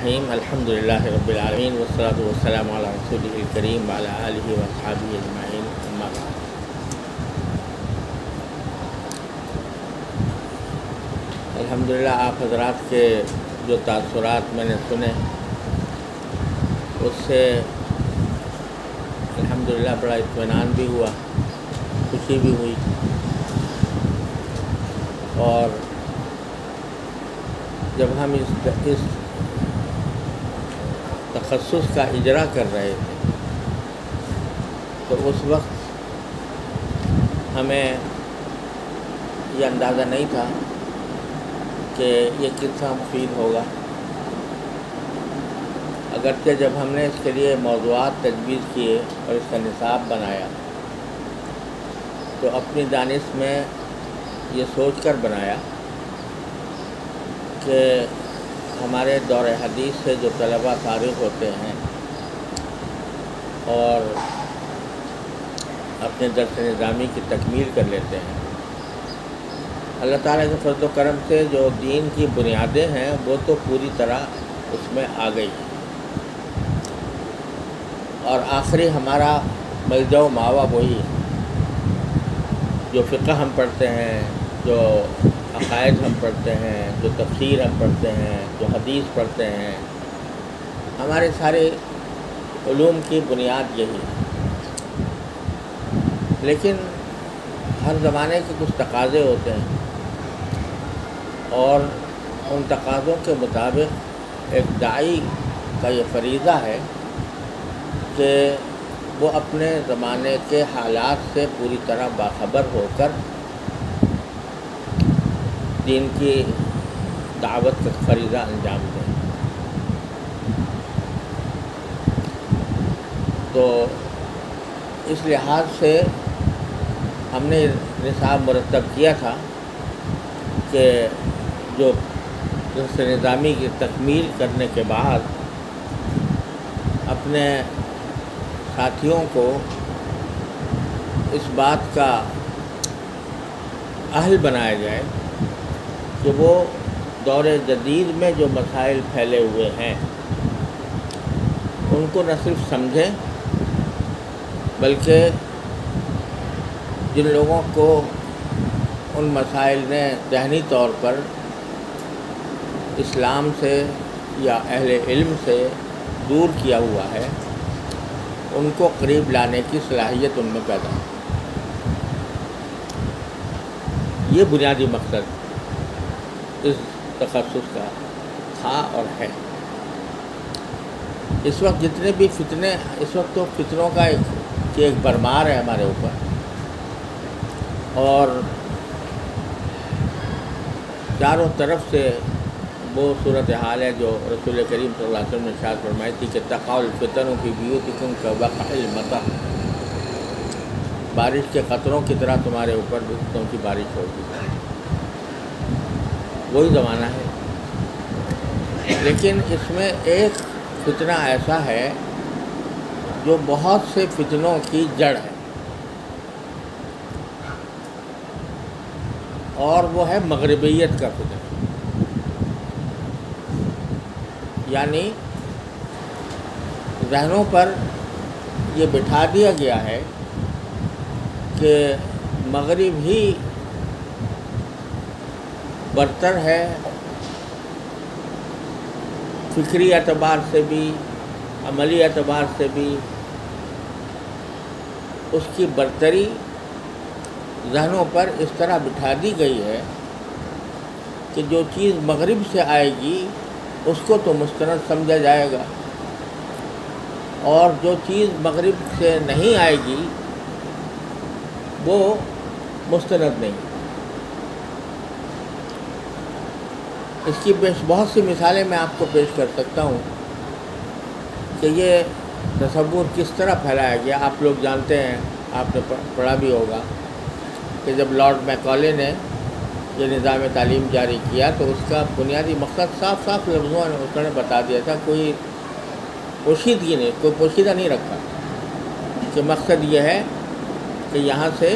الرحیم الحمد للہ رب العالمین والصلاۃ والسلام علی رسولہ الکریم وعلی آلہ واصحابہ اجمعین اما بعد۔ الحمدللہ آپ حضرات کے جو تاثرات میں نے سنے اس سے الحمدللہ بڑا اطمینان بھی ہوا، خوشی بھی ہوئی، اور جب ہم اس تخصص کا اجرا کر رہے تھے تو اس وقت ہمیں یہ اندازہ نہیں تھا کہ یہ کتنا مفید ہوگا، اگرچہ جب ہم نے اس کے لیے موضوعات تجویز کیے اور اس کا نصاب بنایا تو اپنی دانش میں یہ سوچ کر بنایا کہ ہمارے دور حدیث سے جو طلباء فارغ ہوتے ہیں اور اپنے درس نظامی کی تکمیل کر لیتے ہیں، اللہ تعالیٰ کے فضل و کرم سے جو دین کی بنیادیں ہیں وہ تو پوری طرح اس میں آ گئی، اور آخری ہمارا ملجا و ماوا وہی ہے۔ جو فقہ ہم پڑھتے ہیں، جو عقائد ہم پڑھتے ہیں، جو تفسیر ہم پڑھتے ہیں، جو حدیث پڑھتے ہیں، ہمارے سارے علوم کی بنیاد یہی ہے۔ لیکن ہر زمانے کے کچھ تقاضے ہوتے ہیں، اور ان تقاضوں کے مطابق ایک داعی کا یہ فریضہ ہے کہ وہ اپنے زمانے کے حالات سے پوری طرح باخبر ہو کر دین کی دعوت کا فریضہ انجام دیں۔ تو اس لحاظ سے ہم نے نصاب مرتب کیا تھا کہ جو درس نظامی کی تکمیل کرنے کے بعد اپنے ساتھیوں کو اس بات کا اہل بنایا جائے کہ وہ دور جدید میں جو مسائل پھیلے ہوئے ہیں ان کو نہ صرف سمجھیں بلکہ جن لوگوں کو ان مسائل نے ذہنی طور پر اسلام سے یا اہل علم سے دور کیا ہوا ہے ان کو قریب لانے کی صلاحیت ان میں پیدا ہو۔ یہ بنیادی مقصد اس تخصص کا تھا اور ہے۔ اس وقت جتنے بھی فتنے، اس وقت تو فتنوں کا ایک بھرمار ہے ہمارے اوپر، اور چاروں طرف سے وہ صورتحال ہے جو رسول کریم صلی اللہ علیہ وسلم نے ارشاد فرمائی تھی کہ تقع الفتن فی بیوتکم کوقع المطر، بارش کے قطروں کی طرح تمہارے اوپر فتنوں کی بارش ہوگی۔ وہی زمانہ ہے، لیکن اس میں ایک فتنہ ایسا ہے جو بہت سے فتنوں کی جڑ ہے، اور وہ ہے مغربیت کا فتنہ۔ یعنی ذہنوں پر یہ بٹھا دیا گیا ہے کہ مغرب ہی برتر ہے، فکری اعتبار سے بھی، عملی اعتبار سے بھی اس کی برتری ذہنوں پر اس طرح بٹھا دی گئی ہے کہ جو چیز مغرب سے آئے گی اس کو تو مستند سمجھا جائے گا، اور جو چیز مغرب سے نہیں آئے گی وہ مستند نہیں۔ اس کی بہت سی مثالیں میں آپ کو پیش کر سکتا ہوں کہ یہ تصور کس طرح پھیلایا گیا۔ آپ لوگ جانتے ہیں، آپ نے پڑھا بھی ہوگا کہ جب لارڈ میکالے نے یہ نظام تعلیم جاری کیا تو اس کا بنیادی مقصد صاف صاف لفظوں میں اس نے بتا دیا تھا، کوئی پوشیدگی نہیں، کوئی پوشیدہ نہیں رکھا، کہ مقصد یہ ہے کہ یہاں سے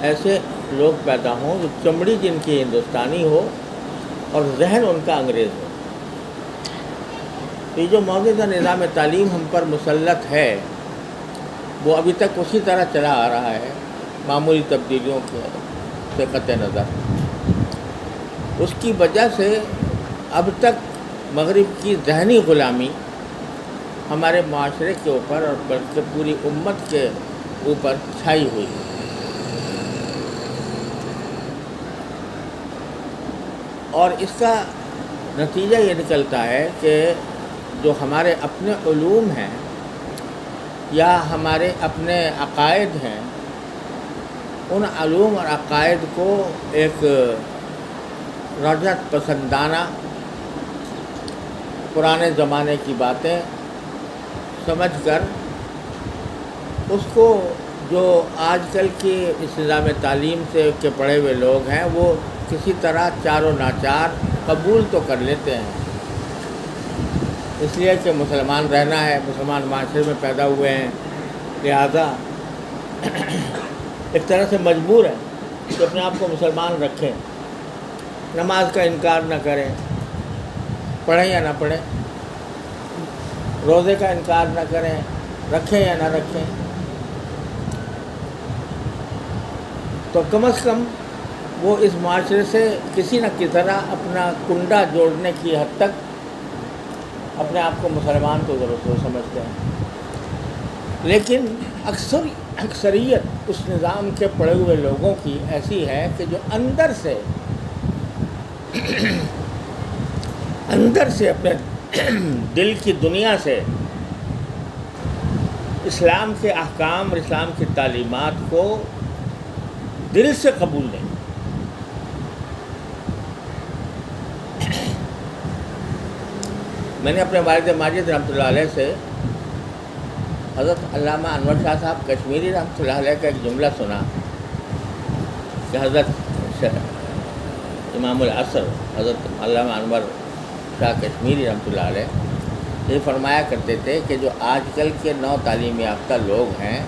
ایسے لوگ پیدا ہوں جو چمڑی جن کی ہندوستانی ہو اور ذہن ان کا انگریز ہو۔ تو یہ جو موجودہ نظام تعلیم ہم پر مسلط ہے وہ ابھی تک اسی طرح چلا آ رہا ہے، معمولی تبدیلیوں سے قطع نظر۔ اس کی وجہ سے اب تک مغرب کی ذہنی غلامی ہمارے معاشرے کے اوپر اور بلکہ پوری امت کے اوپر چھائی ہوئی ہے۔ اور اس کا نتیجہ یہ نکلتا ہے کہ جو ہمارے اپنے علوم ہیں یا ہمارے اپنے عقائد ہیں، ان علوم اور عقائد کو ایک رجعت پسندانہ پرانے زمانے کی باتیں سمجھ کر اس کو جو آج کل کی اس نظام تعلیم سے کے پڑھے ہوئے لوگ ہیں وہ کسی طرح چار و ناچار قبول تو کر لیتے ہیں، اس لیے کہ مسلمان رہنا ہے، مسلمان معاشرے میں پیدا ہوئے ہیں، لہذا ایک طرح سے مجبور ہے کہ اپنے آپ کو مسلمان رکھیں، نماز کا انکار نہ کریں، پڑھیں یا نہ پڑھیں، روزے کا انکار نہ کریں، رکھیں یا نہ رکھیں، تو کم از کم وہ اس معاشرے سے کسی نہ کسی طرح اپنا کنڈا جوڑنے کی حد تک اپنے آپ کو مسلمان تو ضرور سمجھتے ہیں۔ لیکن اکثریت اس نظام کے پڑے ہوئے لوگوں کی ایسی ہے کہ جو اندر سے اپنے دل کی دنیا سے اسلام کے احکام اور اسلام کی تعلیمات کو دل سے قبول نہیں۔ میں نے اپنے والد ماجد رحمۃ اللہ علیہ سے حضرت علامہ انور شاہ صاحب کشمیری رحمۃ اللہ علیہ کا ایک جملہ سنا کہ حضرت امام العصر حضرت علامہ انور شاہ کشمیری رحمۃ اللہ علیہ یہ فرمایا کرتے تھے کہ جو آج کل کے نو تعلیم یافتہ لوگ ہیں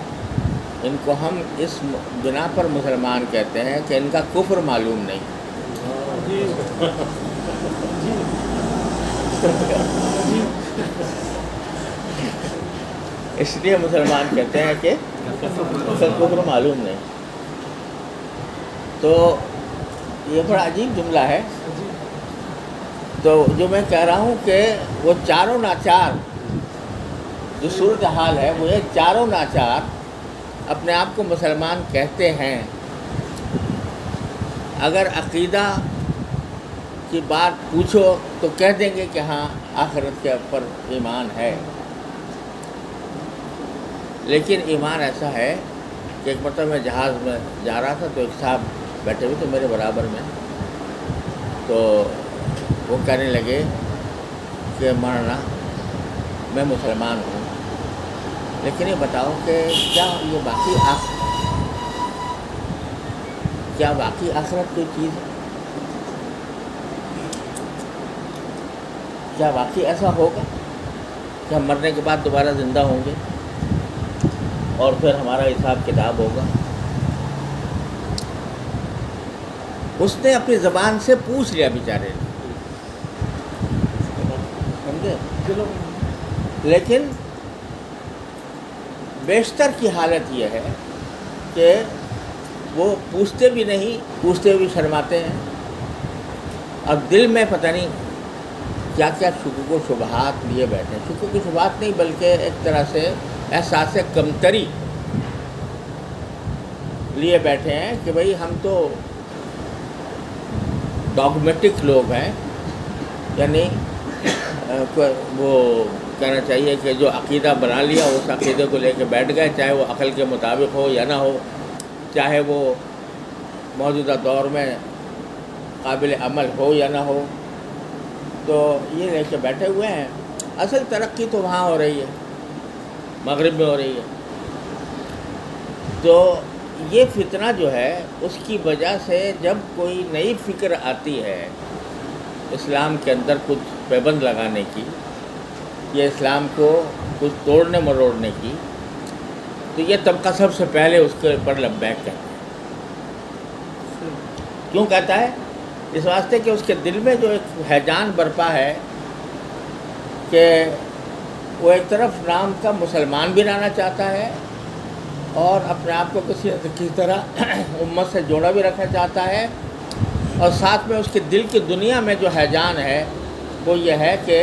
ان کو ہم اس بنا پر مسلمان کہتے ہیں کہ ان کا کفر معلوم نہیں، اس لیے مسلمان کہتے ہیں کہ اس کا کفر معلوم نہیں۔ تو یہ بڑا عجیب جملہ ہے۔ تو جو میں کہہ رہا ہوں کہ وہ چاروں ناچار جو صورتحال ہے وہ یہ چاروں ناچار اپنے آپ کو مسلمان کہتے ہیں، اگر عقیدہ کی بات پوچھو تو کہہ دیں گے کہ ہاں آخرت کے اوپر ایمان ہے، لیکن ایمان ایسا ہے کہ ایک مرتبہ میں جہاز میں جا رہا تھا تو ایک صاحب بیٹھے ہوئے تھے میرے برابر میں، تو وہ کہنے لگے کہ مولانا میں مسلمان ہوں لیکن یہ بتاؤ کہ کیا واقعی آخرت کوئی چیز ہے؟ کیا واقعی ایسا ہوگا کہ ہم مرنے کے بعد دوبارہ زندہ ہوں گے اور پھر ہمارا حساب کتاب ہوگا؟ اس نے اپنی زبان سے پوچھ لیا بیچارے نے، سمجھے؟ لیکن بیشتر کی حالت یہ ہے کہ وہ پوچھتے بھی نہیں، پوچھتے بھی شرماتے ہیں، اب دل میں پتہ نہیں کیا کیا شکوک و شبہات لیے بیٹھے ہیں، شکوک و شبہات نہیں بلکہ ایک طرح سے احساس کمتری لیے بیٹھے ہیں کہ بھئی ہم تو ڈاگمیٹک لوگ ہیں، یعنی وہ کہنا چاہیے کہ جو عقیدہ بنا لیا اس عقیدے کو لے کے بیٹھ گئے، چاہے وہ عقل کے مطابق ہو یا نہ ہو، چاہے وہ موجودہ دور میں قابل عمل ہو یا نہ ہو، تو یہ لے کے بیٹھے ہوئے ہیں۔ اصل ترقی تو وہاں ہو رہی ہے، مغرب میں ہو رہی ہے۔ تو یہ فتنہ جو ہے اس کی وجہ سے جب کوئی نئی فکر آتی ہے اسلام کے اندر کچھ پابند لگانے کی یا اسلام کو کچھ توڑنے مروڑنے کی، تو یہ طبقہ سب سے پہلے اس کے اوپر لبیک کہتا ہے۔ کیوں کہتا ہے؟ اس واسطے کہ اس کے دل میں جو ایک ہیجان برپا ہے کہ وہ ایک طرف نام کا مسلمان بھی رہنا چاہتا ہے اور اپنے آپ کو کسی طرح امت سے جوڑا بھی رکھنا چاہتا ہے، اور ساتھ میں اس کے دل کی دنیا میں جو ہیجان ہے وہ یہ ہے کہ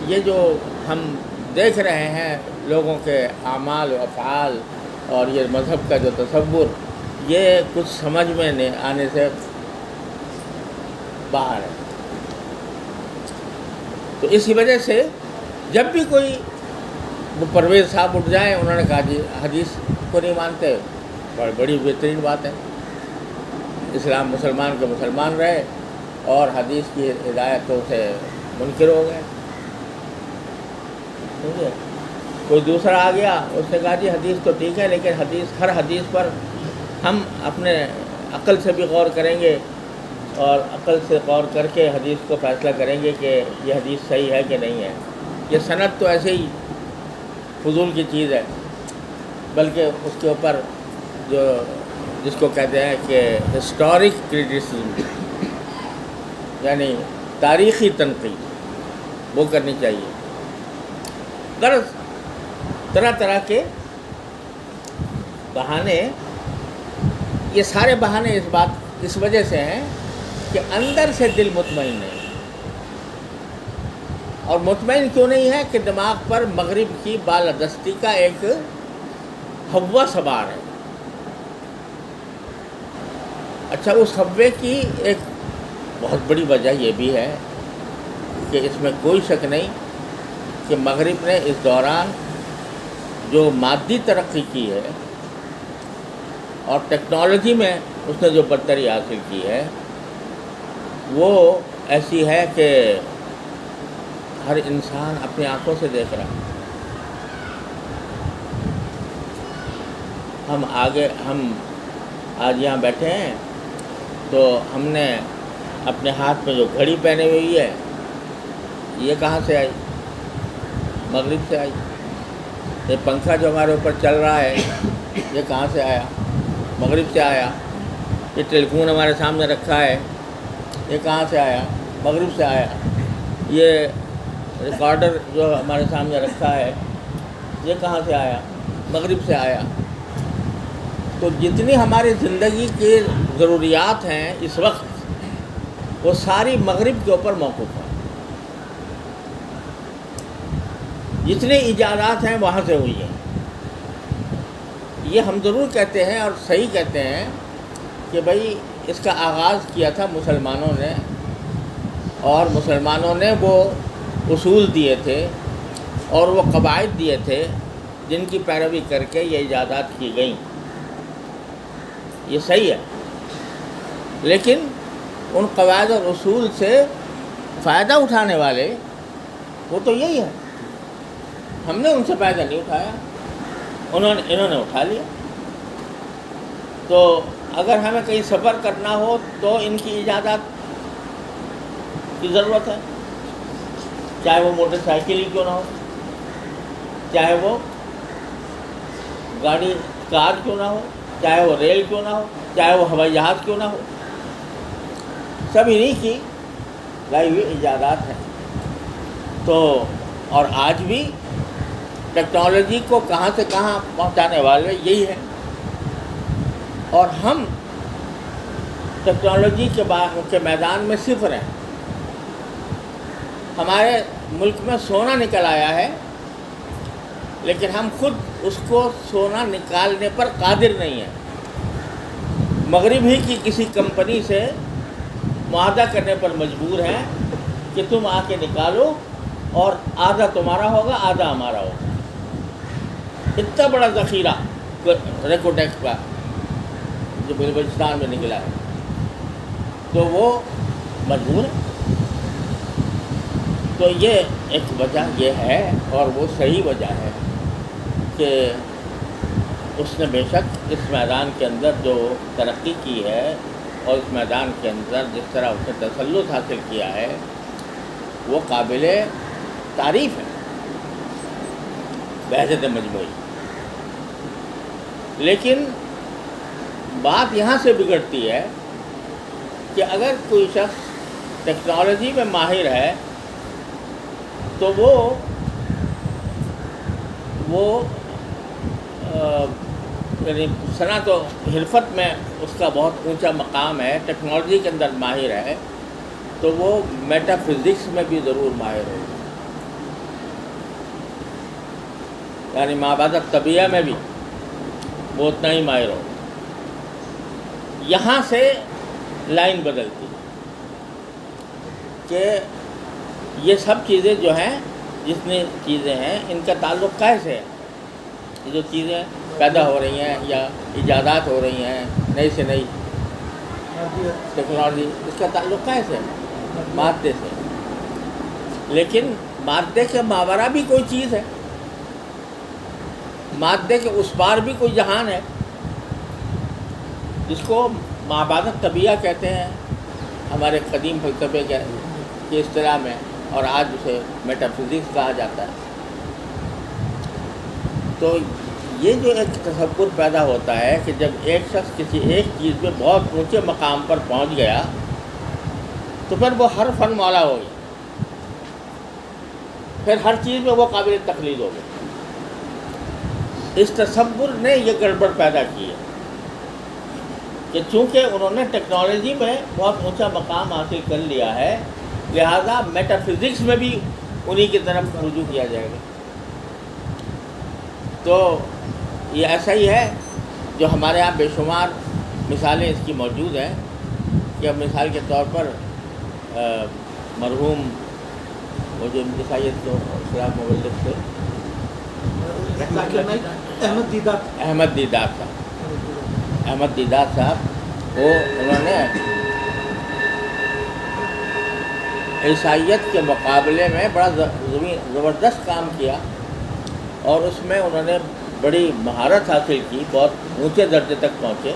یہ جو ہم دیکھ رہے ہیں لوگوں کے اعمال و افعال اور یہ مذہب کا جو تصور، یہ کچھ سمجھ میں نہیں آنے سے باہر ہے۔ تو اسی وجہ سے جب بھی کوئی وہ پرویز صاحب اٹھ جائیں، انہوں نے کہا جی حدیث کو نہیں مانتے، بڑی بہترین بات ہے، اسلام مسلمان کے مسلمان رہے اور حدیث کی ہدایتوں سے منکر ہو گئے۔ سمجھے؟ کوئی دوسرا آ گیا، اس نے کہا جی حدیث تو ٹھیک ہے، لیکن ہر حدیث پر ہم اپنے عقل سے بھی غور کریں گے اور عقل سے غور کر کے حدیث کو فیصلہ کریں گے کہ یہ حدیث صحیح ہے کہ نہیں ہے۔ یہ سند تو ایسے ہی فضول کی چیز ہے، بلکہ اس کے اوپر جس کو کہتے ہیں کہ ہسٹورک کرٹیسزم، یعنی تاریخی تنقید، وہ کرنی چاہیے۔ غرض طرح طرح کے بہانے، یہ سارے بہانے اس وجہ سے ہیں کہ اندر سے دل مطمئن نہیں، اور مطمئن کیوں نہیں ہے کہ دماغ پر مغرب کی بالادستی کا ایک ہوا سوار ہے۔ اچھا، اس ہوے کی ایک بہت بڑی وجہ یہ بھی ہے کہ اس میں کوئی شک نہیں کہ مغرب نے اس دوران جو مادی ترقی کی ہے اور ٹیکنالوجی میں اس نے جو برتری حاصل کی ہے وہ ایسی ہے کہ ہر انسان اپنی آنکھوں سے دیکھ رہا ہے۔ ہم آج یہاں بیٹھے ہیں تو ہم نے اپنے ہاتھ میں جو گھڑی پہنے ہوئی ہے، یہ کہاں سے آئی؟ مغرب سے آئی۔ یہ پنکھا جو ہمارے اوپر چل رہا ہے، یہ کہاں سے آیا؟ مغرب سے آیا۔ یہ ٹیلی فون ہمارے سامنے رکھا ہے، یہ کہاں سے آیا؟ مغرب سے آیا۔ یہ ریکارڈر جو ہمارے سامنے رکھا ہے، یہ کہاں سے آیا؟ مغرب سے آیا۔ تو جتنی ہماری زندگی کی ضروریات ہیں اس وقت، وہ ساری مغرب کے اوپر موقوف ہیں۔ جتنے ایجادات ہیں وہاں سے ہوئی ہیں۔ یہ ہم ضرور کہتے ہیں اور صحیح کہتے ہیں کہ بھئی اس کا آغاز کیا تھا مسلمانوں نے، اور مسلمانوں نے وہ اصول دیے تھے اور وہ قواعد دیے تھے جن کی پیروی کر کے یہ ایجادات کی گئیں۔ یہ صحیح ہے، لیکن ان قواعد اور اصول سے فائدہ اٹھانے والے وہ تو یہی ہے۔ ہم نے ان سے فائدہ نہیں اٹھایا، انہوں نے اٹھا لیا۔ تو اگر ہمیں کہیں سفر کرنا ہو تو ان کی ایجادات کی ضرورت ہے، چاہے وہ موٹر سائیکل ہی کیوں نہ ہو، چاہے وہ کار کیوں نہ ہو، چاہے وہ ریل کیوں نہ ہو، چاہے وہ ہوائی جہاز کیوں نہ ہو، سب انہی کی لائی ہوئی ایجادات ہیں۔ تو اور آج بھی ٹیکنالوجی کو کہاں سے کہاں پہنچانے والے یہی ہیں، اور ہم ٹیکنالوجی کے میدان میں صفر ہیں۔ ہمارے ملک میں سونا نکل آیا ہے، لیکن ہم خود اس کو سونا نکالنے پر قادر نہیں ہیں۔ مغرب ہی کی کسی کمپنی سے معاہدہ کرنے پر مجبور ہیں کہ تم آ کے نکالو، اور آدھا تمہارا ہوگا آدھا ہمارا ہوگا۔ اتنا بڑا ذخیرہ ریکوٹیکس کا جو بلوچستان میں نکلا ہے، تو وہ مجبور ہے۔ تو یہ ایک وجہ یہ ہے، اور وہ صحیح وجہ ہے کہ اس نے بے شک اس میدان کے اندر جو ترقی کی ہے اور اس میدان کے اندر جس طرح اس نے تسلط حاصل کیا ہے وہ قابل تعریف ہے بحثیت مجموعی۔ لیکن بات یہاں سے بگڑتی ہے کہ اگر کوئی شخص ٹیکنالوجی میں ماہر ہے تو وہ یعنی صنعت و حرفت میں اس کا بہت اونچا مقام ہے، ٹیکنالوجی کے اندر ماہر ہے، تو وہ میٹا فزکس میں بھی ضرور ماہر ہوگا، یعنی مابعد الطبیعہ میں بھی وہ اتنا ہی ماہر ہوگا۔ یہاں سے لائن بدلتی کہ یہ سب چیزیں جو ہیں، جتنی چیزیں ہیں، ان کا تعلق کیسے ہے؟ یہ جو چیزیں پیدا ہو رہی ہیں یا ایجادات ہو رہی ہیں نئی سے نئی ٹیکنالوجی، اس کا تعلق کیسے ہے؟ مادے سے۔ لیکن مادے کے ماورا بھی کوئی چیز ہے، مادے کے اس پار بھی کوئی جہان ہے، جس کو مابعد الطبیعہ کہتے ہیں ہمارے قدیم فلسفے کے اصطلاح میں، اور آج اسے میٹا فزکس کہا جاتا ہے۔ تو یہ جو ایک تصور پیدا ہوتا ہے کہ جب ایک شخص کسی ایک چیز پہ بہت اونچے مقام پر پہنچ گیا تو پھر وہ ہر فن مولا ہو گیا، پھر ہر چیز میں وہ قابل تقلید ہو گیا۔ اس تصور نے یہ گڑبڑ پیدا کی ہے کہ چونکہ انہوں نے ٹیکنالوجی میں بہت اونچا مقام حاصل کر لیا ہے، لہذا میٹا فزکس میں بھی انہی کی طرف رجوع کیا جائے گا۔ تو یہ ایسا ہی ہے، جو ہمارے یہاں بے شمار مثالیں اس کی موجود ہیں، کہ اب مثال کے طور پر مرحوم وہ جو عیسائیت کے خلاف مبلغ تھے، احمد دیدار صاحب، وہ انہوں نے عیسائیت کے مقابلے میں بڑا زبردست کام کیا، اور اس میں انہوں نے بڑی مہارت حاصل کی، بہت اونچے درجے تک پہنچے،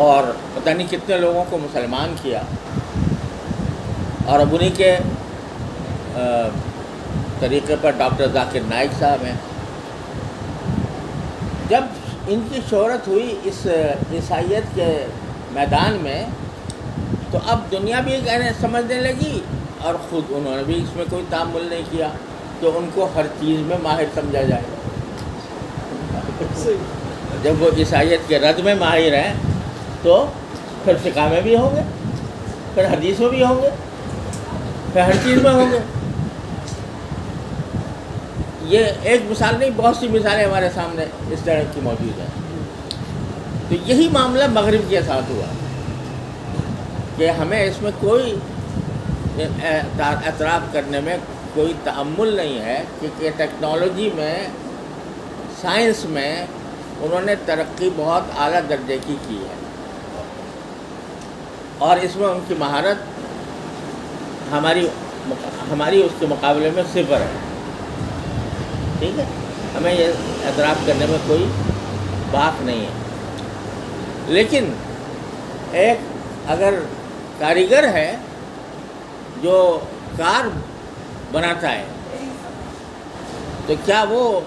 اور پتہ نہیں کتنے لوگوں کو مسلمان کیا۔ اور اب انہی کے طریقے پر ڈاکٹر ذاکر نائک صاحب ہیں۔ جب ان کی شہرت ہوئی اس عیسائیت کے میدان میں، تو اب دنیا بھی سمجھنے لگی، اور خود انہوں نے بھی اس میں کوئی تعامل نہیں کیا کہ ان کو ہر چیز میں ماہر سمجھا جائے۔ جب وہ عیسائیت کے رد میں ماہر ہیں تو پھر فقہ میں بھی ہوں گے، پھر حدیث میں بھی ہوں گے، پھر ہر چیز میں ہوں گے۔ یہ ایک مثال نہیں، بہت سی مثالیں ہمارے سامنے اس طرح کی موجود ہیں۔ تو یہی معاملہ مغرب کے ساتھ ہوا کہ ہمیں اس میں کوئی اعتراف کرنے میں کوئی تأمل نہیں ہے کہ ٹیکنالوجی میں، سائنس میں انہوں نے ترقی بہت اعلیٰ درجے کی ہے، اور اس میں ان کی مہارت ہماری اس کے مقابلے میں صفر ہے۔ ٹھیک ہے، ہمیں یہ اعتراف کرنے میں کوئی بات نہیں ہے۔ لیکن ایک اگر کاریگر ہے جو کار بناتا ہے، تو کیا وہ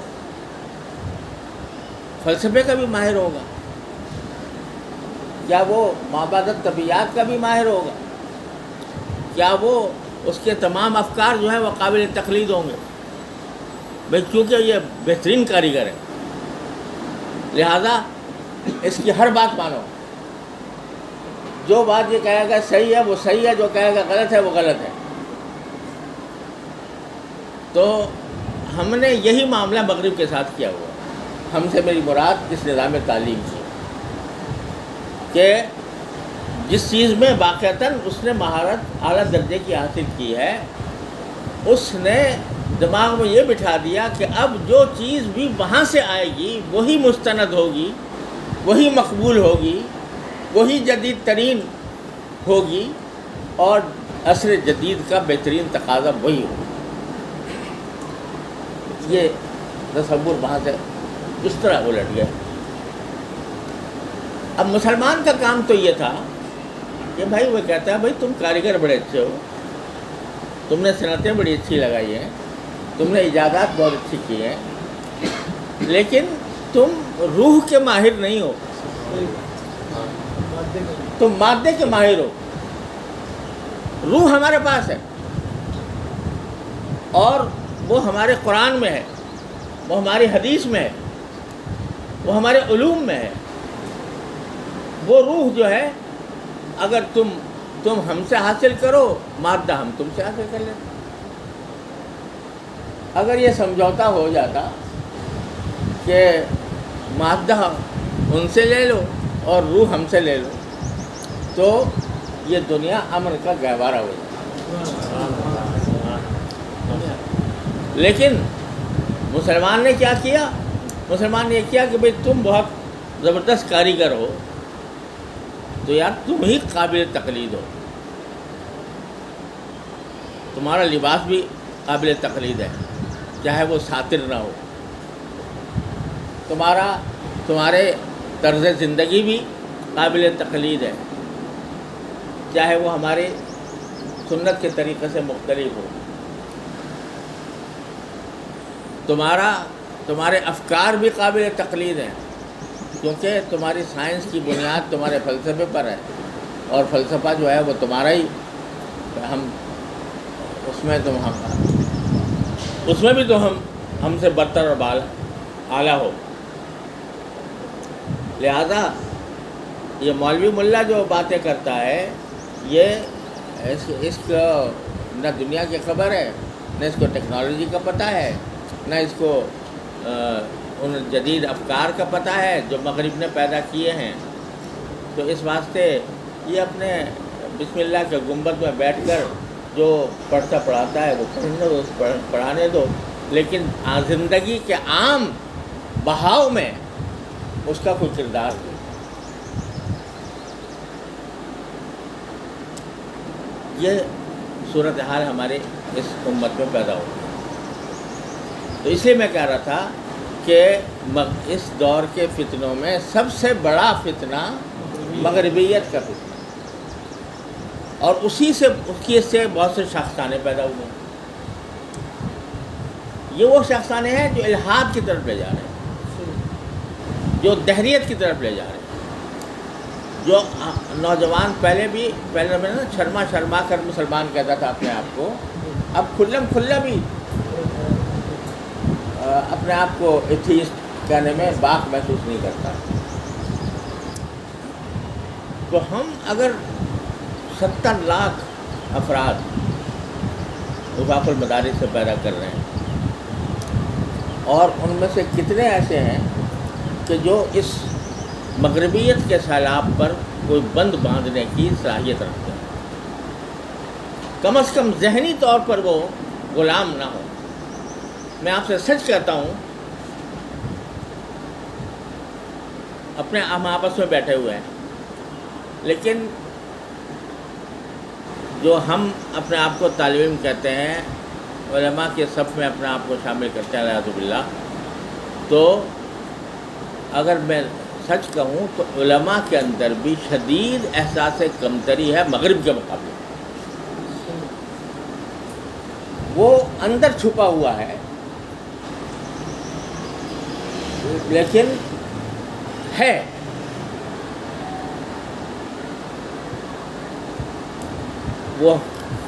فلسفے کا بھی ماہر ہوگا؟ کیا وہ مابعد الطبیعیات کا بھی ماہر ہوگا؟ کیا وہ اس کے تمام افکار جو ہیں وہ قابل تقلید ہوں گے؟ بھئی کیونکہ یہ بہترین کاریگر ہے، لہذا اس کی ہر بات مانو، جو بات یہ کہے گا صحیح ہے وہ صحیح ہے، جو کہے گا غلط ہے وہ غلط ہے۔ تو ہم نے یہی معاملہ مغرب کے ساتھ کیا ہوا۔ ہم سے میری مراد اس نظام تعلیم کی، کہ جس چیز میں واقعتاً اس نے مہارت اعلیٰ درجے کی حاصل کی ہے، اس نے دماغ میں یہ بٹھا دیا کہ اب جو چیز بھی وہاں سے آئے گی وہی مستند ہوگی، وہی مقبول ہوگی، وہی جدید ترین ہوگی، اور عصر جدید کا بہترین تقاضا وہی ہوگا۔ یہ تصور وہاں سے اس طرح الٹ گیا۔ اب مسلمان کا کام تو یہ تھا کہ بھائی وہ کہتا ہے بھائی تم کاریگر بڑے اچھے ہو، تم نے صنعتیں بڑی اچھی لگائی ہیں، تم نے ایجادات بہت اچھی کی ہیں، لیکن تم روح کے ماہر نہیں ہو، تم مادے کے ماہر ہو۔ روح ہمارے پاس ہے، اور وہ ہمارے قرآن میں ہے، وہ ہماری حدیث میں ہے، وہ ہمارے علوم میں ہے۔ وہ روح جو ہے اگر تم ہم سے حاصل کرو، مادہ ہم تم سے حاصل کر لیتے۔ اگر یہ سمجھوتا ہو جاتا کہ مادہ ان سے لے لو اور روح ہم سے لے لو، تو یہ دنیا امن کا گہوارہ ہو جاتا۔ لیکن مسلمان نے کیا کیا؟ مسلمان نے یہ کیا کہ بھئی تم بہت زبردست کاریگر ہو، تو یار تم ہی قابل تقلید ہو، تمہارا لباس بھی قابل تقلید ہے چاہے وہ ساتر نہ ہو، تمہارے طرز زندگی بھی قابل تقلید ہے چاہے وہ ہمارے سنت کے طریقے سے مختلف ہو، تمہارے افکار بھی قابل تقلید ہیں کیونکہ تمہاری سائنس کی بنیاد تمہارے فلسفے پر ہے، اور فلسفہ جو ہے وہ تمہارا ہی، اس میں بھی تو ہم سے برتر اور اعلیٰ ہو۔ لہذا یہ مولوی ملا جو باتیں کرتا ہے، یہ اس کو نہ دنیا کی خبر ہے، نہ اس کو ٹیکنالوجی کا پتہ ہے، نہ اس کو ان جدید افکار کا پتہ ہے جو مغرب نے پیدا کیے ہیں۔ تو اس واسطے یہ اپنے بسم اللہ کے گنبد میں بیٹھ کر جو پڑھتا پڑھاتا ہے وہ پڑھانے دو، لیکن زندگی کے عام بہاؤ میں اس کا کوئی کردار نہیں۔ یہ صورتحال ہمارے اس امت میں پیدا ہو گئی۔ تو اس لیے میں کہہ رہا تھا کہ اس دور کے فتنوں میں سب سے بڑا فتنہ مغربیت کا فتنہ، اور اسی سے بہت سے شاخسانے پیدا ہوئے ہیں۔ یہ وہ شاخسانے ہیں جو الحاد کی طرف لے جا رہے ہیں، جو دہریت کی طرف لے جا رہے ہیں، جو نوجوان پہلے میں شرما کر مسلمان کہتا تھا اپنے آپ کو، اب کھلا بھی اپنے آپ کو ایتھیسٹ کہنے میں باک محسوس نہیں کرتا۔ تو ہم اگر 70 لاکھ افراد وفاق المدارس سے پیدا کر رہے ہیں، اور ان میں سے کتنے ایسے ہیں کہ جو اس مغربیت کے سیلاب پر کوئی بند باندھنے کی صلاحیت رکھتے ہیں، کم از کم ذہنی طور پر وہ غلام نہ ہو۔ میں آپ سے سچ کہتا ہوں، ہم آپس میں بیٹھے ہوئے ہیں، لیکن جو ہم اپنے آپ کو طالب علم کہتے ہیں، علماء کے صف میں اپنے آپ کو شامل کرتے ہیں اعوذ باللہ، تو اگر میں سچ کہوں تو علماء کے اندر بھی شدید احساس کمتری ہے مغرب کے مقابلے۔ وہ اندر چھپا ہوا ہے، لیکن ہے۔ وہ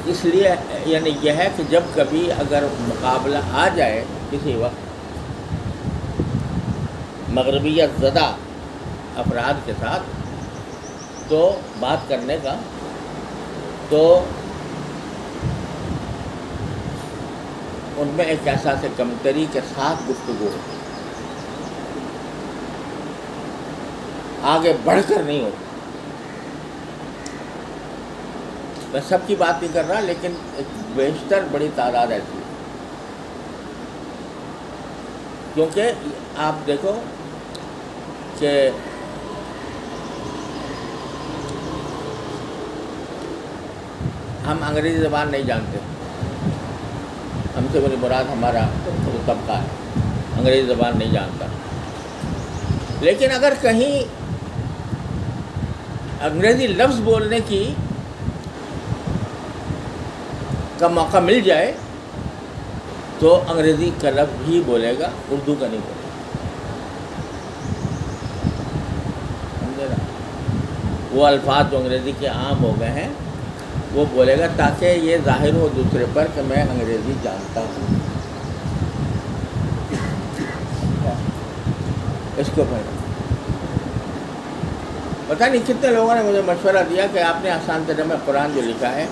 اس لیے یعنی یہ ہے کہ جب کبھی اگر مقابلہ آ جائے کسی وقت مغربیت زدہ افراد کے ساتھ، تو بات کرنے کا، تو ان میں ایک احساس کمتری کے ساتھ گفتگو ہوتی، آگے بڑھ کر نہیں ہوتی۔ میں سب کی بات نہیں کر رہا، لیکن ایک بیشتر بڑی تعداد ایسی ہے، کیونکہ آپ دیکھو کہ ہم انگریزی زبان نہیں جانتے، ہم سے بڑی مراد ہمارا جو طبقہ ہے انگریزی زبان نہیں جانتا، لیکن اگر کہیں انگریزی لفظ بولنے کا موقع مل جائے تو انگریزی کا لفظ ہی بولے گا، اردو کا نہیں بولے گا، سمجھے نا؟ وہ الفاظ جو انگریزی کے عام ہو گئے ہیں وہ بولے گا تاکہ یہ ظاہر ہو دوسرے پر کہ میں انگریزی جانتا ہوں. اس کو پتہ نہیں کتنے لوگوں نے مجھے مشورہ دیا کہ آپ نے آسان ترجمہ قرآن جو لکھا ہے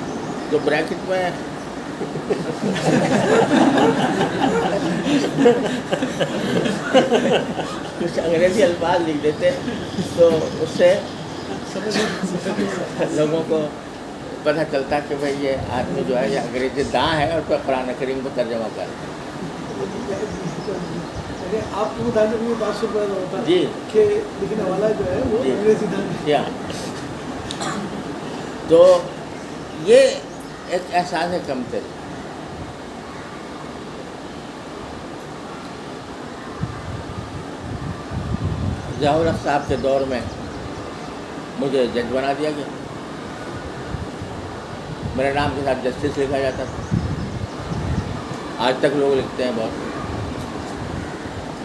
جو بریکٹ میں کچھ انگریزی الفاظ لکھ دیتے تو اس سے لوگوں کو پتہ چلتا کہ بھائی یہ آدمی جو ہے یہ انگریزی داں ہے اور پھر قرآن کریم کو ترجمہ کرتا ہے. آپ کو مطابق یہ بات سے پیدا ہوتا ہے جی کہ لکھنے والا جو ہے وہ انگریزی دان کیا تو یہ ایک احساس ہے کمتری. ضیاء الحق صاحب کے دور میں مجھے جج بنا دیا گیا. میرے نام کے ساتھ جسٹس لکھا جاتا تھا. آج تک لوگ لکھتے ہیں بہت.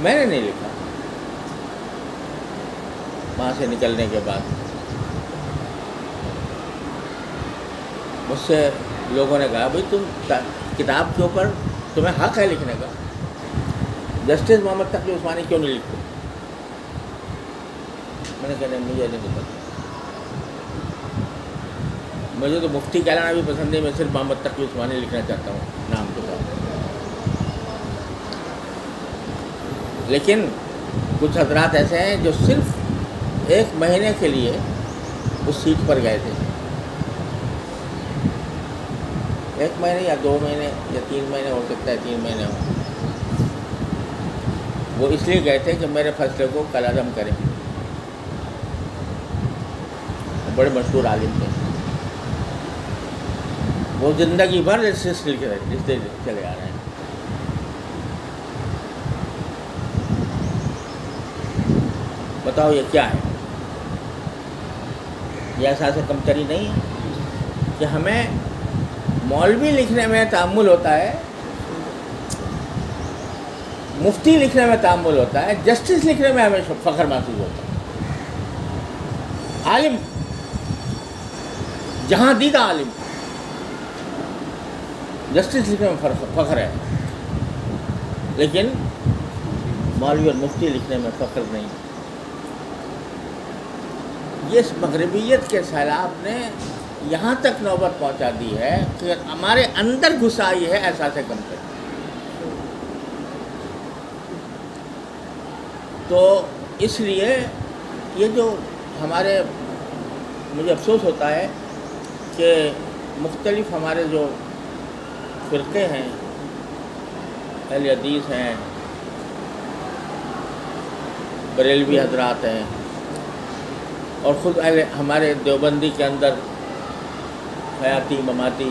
میں نے نہیں لکھا. وہاں سے نکلنے کے بعد مجھ سے لوگوں نے کہا بھائی تم کتاب کے اوپر تمہیں حق ہے لکھنے کا, جسٹس محمد تقی عثمانی کیوں نہیں لکھتے؟ میں نے کہا مجھے نہیں پتا, مجھے تو مفتی کہلانا بھی پسند نہیں, میں صرف محمد تقی عثمانی لکھنا چاہتا ہوں نام کے ساتھ. لیکن کچھ حضرات ایسے ہیں جو صرف 1 مہینے کے لیے اس سیٹ پر گئے تھے. 1 مہینے یا 2 مہینے یا 3 مہینے, ہو سکتا ہے 3 مہینے ہوں. وہ اس لیے گئے تھے کہ میرے فیصلے کو کالعدم کریں. بڑے مشہور عالم تھے. وہ زندگی بھر جسٹس لکھتے چلے آ رہے ہیں. بتاؤ یہ کیا ہے؟ یہ احساس کمتری نہیں ہے کہ ہمیں مولوی لکھنے میں تأمل ہوتا ہے, مفتی لکھنے میں تأمل ہوتا ہے, جسٹس لکھنے میں ہمیں فخر محسوس ہوتا ہے. عالم جہاں دیدہ عالم, جسٹس لکھنے میں فخر ہے, لیکن مولوی اور مفتی لکھنے میں فخر نہیں. یہ مغربیت کے سیلاب نے یہاں تک نوبت پہنچا دی ہے کہ ہمارے اندر گھس آئی ہے احساس کمتری. تو اس لیے یہ جو ہمارے, مجھے افسوس ہوتا ہے کہ مختلف ہمارے جو فرقے ہیں, اہل حدیث ہیں, بریلوی حضرات ہیں, اور خود ہمارے دیوبندی کے اندر حیاتی مماتی,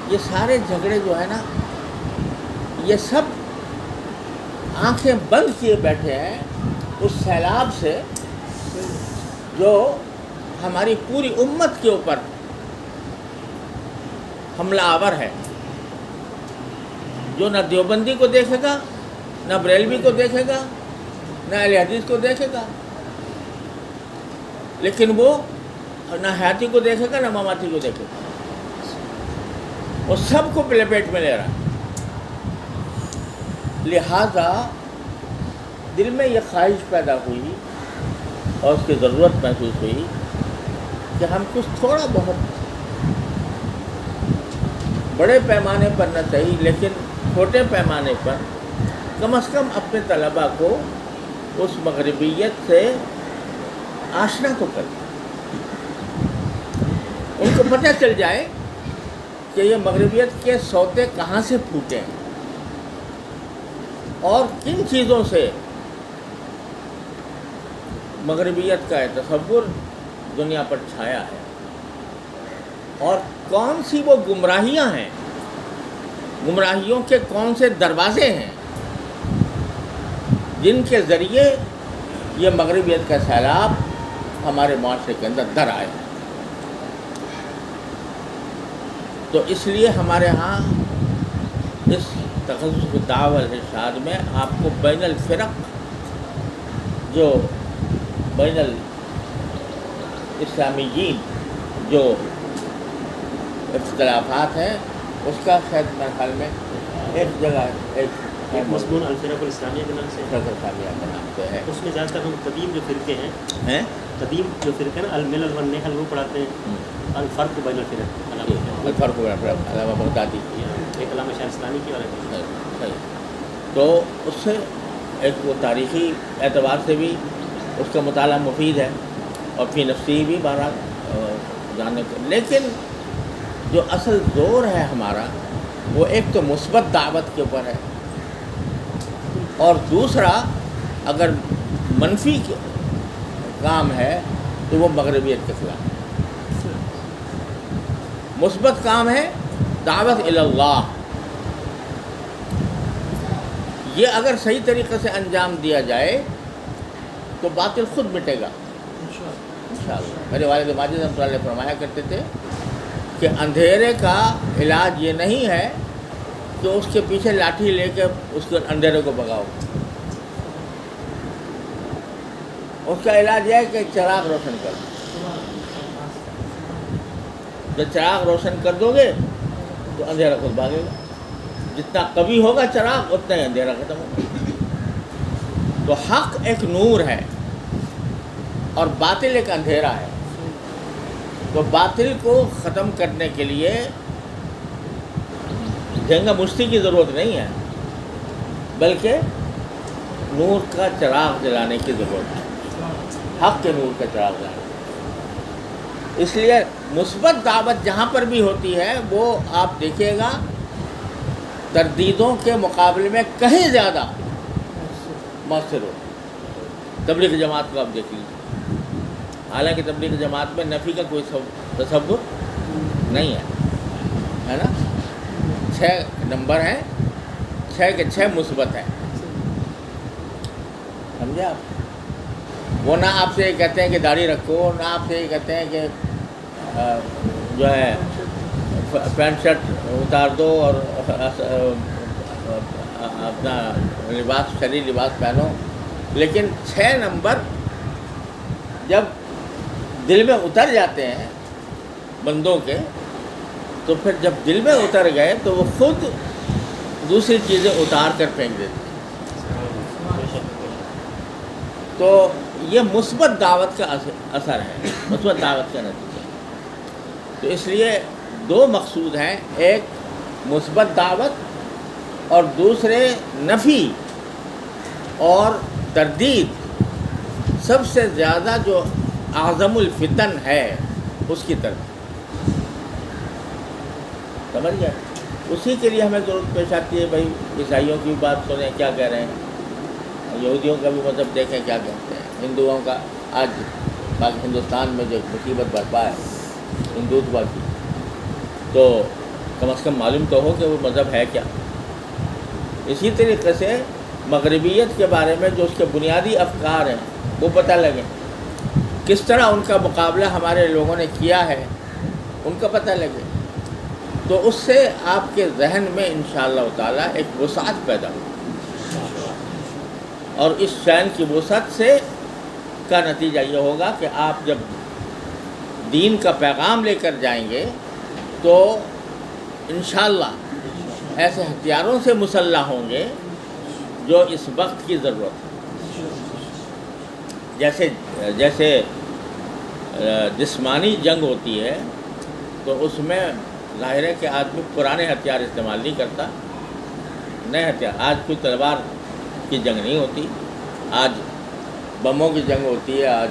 یہ سارے جھگڑے جو ہے نا, یہ سب آنکھیں بند کیے بیٹھے ہیں اس سیلاب سے جو ہماری پوری امت کے اوپر حملہ آور ہے, جو نہ دیوبندی کو دیکھے گا, نہ بریلوی کو دیکھے گا, نہ اہل حدیث کو دیکھے گا, لیکن وہ نہ حیاتی کو دیکھے گا نہ مماتی کو دیکھے گا. وہ سب کو لپیٹ میں لے رہا ہے. لہذا دل میں یہ خواہش پیدا ہوئی اور اس کی ضرورت محسوس ہوئی کہ ہم کچھ تھوڑا بہت بڑے پیمانے پر نہ صحیح لیکن چھوٹے پیمانے پر کم از کم اپنے طلباء کو اس مغربیت سے آشنا تو کریں, ان کو پتہ چل جائے کہ یہ مغربیت کے سوتے کہاں سے پھوٹے ہیں اور کن چیزوں سے مغربیت کا تصور دنیا پر چھایا ہے, اور کون سی وہ گمراہیاں ہیں, گمراہیوں کے کون سے دروازے ہیں جن کے ذریعے یہ مغربیت کا سیلاب ہمارے معاشرے کے اندر در آئے. تو اس لیے ہمارے ہاں اس تخصص دعوت الارشاد میں آپ کو بین الفرق, جو بین الاسلامیین جو اختلافات ہیں، اس کا شاید میرے خیال میں ایک جگہ ایک مضمون الفرق الاسلامیہ کے نام سے سامیہ کے نام سے ہے. اس میں زیادہ تر ہم قدیم جو فرقے ہیں، قدیم جو فرقے نا الملل والنحل وہ پڑھاتے ہیں. الفرق بین الفرق الفرق بین الفرق علامہ بغدادی ایک علامہ شاہ اسلامی کی والے. تو اس سے ایک وہ تاریخی اعتبار سے بھی اس کا مطالعہ مفید ہے اور فی نفسی بھی بہرحال جاننے کو. لیکن جو اصل زور ہے ہمارا وہ ایک تو مثبت دعوت کے اوپر ہے، اور دوسرا اگر منفی کام ہے تو وہ مغربیت کے خلاف. مثبت کام ہے دعوت الی اللہ، یہ اگر صحیح طریقے سے انجام دیا جائے تو باطل خود مٹے گا انشاءاللہ. میرے والد ماجد رحمۃ اللہ علیہ فرمایا کرتے تھے کہ اندھیرے کا علاج یہ نہیں ہے کہ اس کے پیچھے لاٹھی لے کے اس کے اندھیرے کو بھگاؤ. اس کا علاج یہ ہے کہ چراغ روشن کر دو. جب چراغ روشن کر دو گے تو اندھیرا خود بھاگے گا. جتنا قوی ہوگا چراغ اتنا ہی اندھیرا ختم ہوگا. تو حق ایک نور ہے اور باطل ایک اندھیرا ہے. تو باطل کو ختم کرنے کے لیے جنگا مشتی کی ضرورت نہیں ہے، بلکہ نور کا چراغ جلانے کی ضرورت ہے، حق کے نور کا چراغ جلانے. اس لیے مثبت دعوت جہاں پر بھی ہوتی ہے وہ آپ دیکھیے گا تردیدوں کے مقابلے میں کہیں زیادہ مؤثر ہو. تبلیغ جماعت کو آپ دیکھ لیجیے، حالانکہ تبلیغ جماعت میں نفی کا کوئی تصور نہیں ہے نا. 6 نمبر ہیں، 6 کے 6 مثبت ہیں. سمجھے آپ؟ وہ نہ آپ سے یہ کہتے ہیں کہ داڑھی رکھو، نہ آپ سے یہ کہتے ہیں کہ جو ہے پینٹ شرٹ اتار دو اور اپنا لباس شرعی لباس پہنو. لیکن 6 نمبر جب دل میں اتر جاتے ہیں بندوں کے، تو پھر جب دل میں اتر گئے تو وہ خود دوسری چیزیں اتار کر پھینک دیتے ہیں. تو یہ مثبت دعوت کا اثر ہے، مثبت دعوت کا نتیجہ. تو اس لیے 2 مقصود ہیں، ایک مثبت دعوت اور دوسرے نفی اور تردید. سب سے زیادہ جو اعظم الفتن ہے اس کی طرف سمجھ گئے. اسی کے لیے ہمیں ضرورت پیش آتی ہے بھائی عیسائیوں کی بات سنیں کیا کہہ رہے ہیں، یہودیوں کا بھی مطلب دیکھیں کیا کہتے ہیں، ہندوؤں کا. آج ہندوستان میں جو مصیبت برپا ہے ہندوتوا کی، تو کم از کم معلوم تو ہو کہ وہ مذہب ہے کیا. اسی طریقے سے مغربیت کے بارے میں جو اس کے بنیادی افکار ہیں وہ پتہ لگیں، کس طرح ان کا مقابلہ ہمارے لوگوں نے کیا ہے ان کا پتہ لگے. تو اس سے آپ کے ذہن میں انشاءاللہ تعالی ایک وسعت پیدا ہو، اور اس شان کی وسعت سے کا نتیجہ یہ ہوگا کہ آپ جب دین کا پیغام لے کر جائیں گے تو انشاءاللہ ایسے ہتھیاروں سے مسلح ہوں گے جو اس وقت کی ضرورت ہے. جیسے جسمانی جنگ ہوتی ہے تو اس میں ظاہر ہے کہ آدمی پرانے ہتھیار استعمال نہیں کرتا، نئے ہتھیار. آج کوئی تلوار کی جنگ نہیں ہوتی، آج بموں کی جنگ ہوتی ہے، آج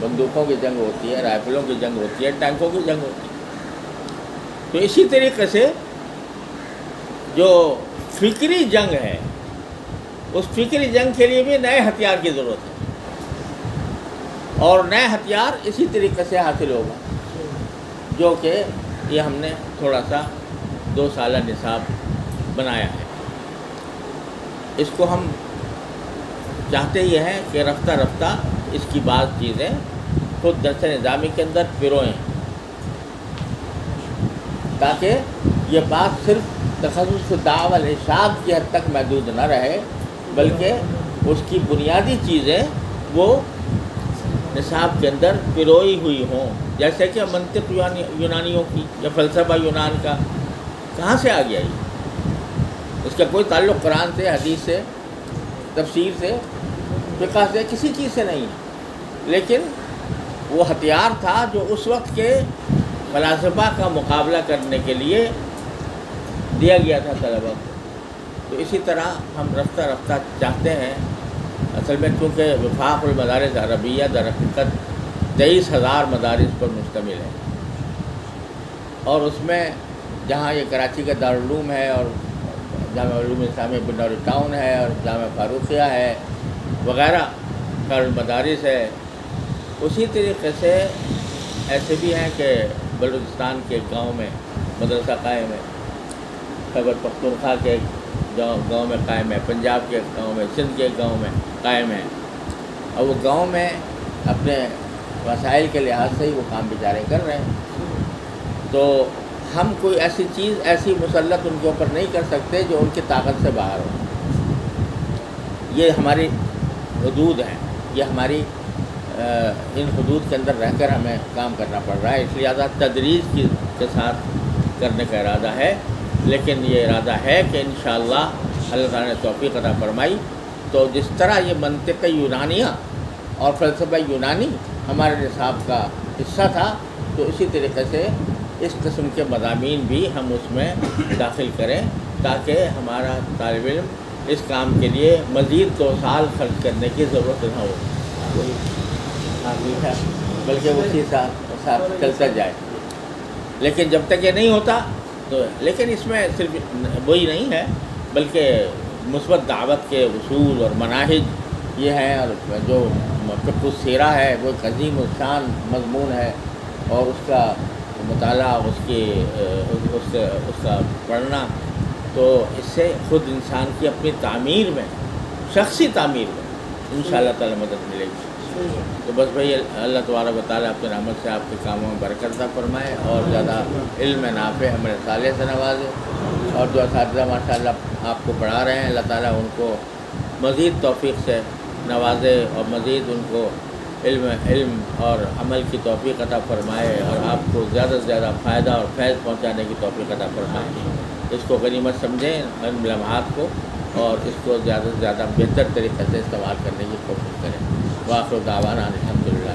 بندوقوں کی جنگ ہوتی ہے، رائفلوں کی جنگ ہوتی ہے، ٹینکوں کی جنگ ہوتی ہے. تو اسی طریقے سے جو فکری جنگ ہے اس فکری جنگ کے لیے بھی نئے ہتھیار کی ضرورت ہے، اور نئے ہتھیار اسی طریقے سے حاصل ہوگا جو کہ یہ ہم نے تھوڑا سا 2 سالہ نصاب بنایا ہے. اس کو ہم چاہتے یہ ہیں کہ رفتہ رفتہ اس کی بعض چیزیں خود درس نظامی کے اندر پروئیں، تاکہ یہ بات صرف تخصص دعوت الارشاد کی حد تک محدود نہ رہے، بلکہ اس کی بنیادی چیزیں وہ نصاب کے اندر پروئی ہوئی ہوں. جیسے کہ منطق یونانیوں کی یا فلسفہ یونان کا کہاں سے آ گیا یہ؟ اس کا کوئی تعلق قرآن سے، حدیث سے، تفسیر سے، فقہ سے، کسی چیز سے نہیں ہے. لیکن وہ ہتھیار تھا جو اس وقت کے فلاسفہ کا مقابلہ کرنے کے لیے دیا گیا تھا طلبہ کو. تو اسی طرح ہم رفتہ رفتہ چاہتے ہیں. اصل میں چونکہ وفاق المدارس عربیہ در حقیقت 23,000 مدارس پر مشتمل ہے، اور اس میں جہاں یہ کراچی کا دارالعلوم ہے اور جامعہ علوم اسلامیہ بنور ٹاؤن ہے اور جامعہ فاروقیہ ہے وغیرہ کا مدارس ہے، اسی طریقے سے ایسے بھی ہیں کہ بلوچستان کے گاؤں میں مدرسہ قائم ہے، خیبر پختونخوا کے گاؤں میں قائم ہے، پنجاب کے گاؤں میں، سندھ کے گاؤں میں قائم ہے. اور وہ گاؤں میں اپنے وسائل کے لحاظ سے ہی وہ کام بیچارے کر رہے ہیں. تو ہم کوئی ایسی چیز، ایسی مسلط ان کے اوپر نہیں کر سکتے جو ان کی طاقت سے باہر ہو. یہ ہماری حدود ہیں، یہ ہماری ان حدود کے اندر رہ کر ہمیں کام کرنا پڑ رہا ہے. اس لیے زیادہ تدریج کے ساتھ کرنے کا ارادہ ہے. لیکن یہ ارادہ ہے کہ انشاءاللہ اللہ تعالیٰ نے توفیق عطا فرمائی تو جس طرح یہ منطق یونانیہ اور فلسفہ یونانی ہمارے نصاب کا حصہ تھا، تو اسی طریقے سے اس قسم کے مضامین بھی ہم اس میں داخل کریں تاکہ ہمارا طالب علم اس کام کے لیے مزید 2 سال خرچ کرنے کی ضرورت نہ ہو، بلکہ اسی ساتھ چلتا جائے. لیکن جب تک یہ نہیں ہوتا تو، لیکن اس میں صرف وہی نہیں ہے بلکہ مثبت دعوت کے اصول اور مناہج یہ ہیں، اور جو فقہ السیرہ ہے وہ ایک عظیم الشان مضمون ہے، اور اس کا مطالعہ، اس کا پڑھنا، تو اس سے خود انسان کی اپنی تعمیر میں، شخصی تعمیر میں انشاءاللہ تعالی مدد ملے گی. تو بس بھائی اللہ تبارک و تعالیٰ اپنی رحمت سے آپ کے کاموں میں برکت عطا فرمائے اور زیادہ علم نافع عمل صالح سے نوازے. اور جو اساتذہ ماشاءاللہ آپ کو پڑھا رہے ہیں، اللہ تعالیٰ ان کو مزید توفیق سے نوازے اور مزید ان کو علم اور عمل کی توفیق عطا فرمائے، اور آپ کو زیادہ سے زیادہ فائدہ اور فیض پہنچانے کی توفیق عطا فرمائے. اس کو غنیمت سمجھیں ان لمحات کو، اور اس کو زیادہ سے زیادہ بہتر طریقے سے استعمال کرنے کی کوشش کریں. وآخر دعوانا الحمدللہ.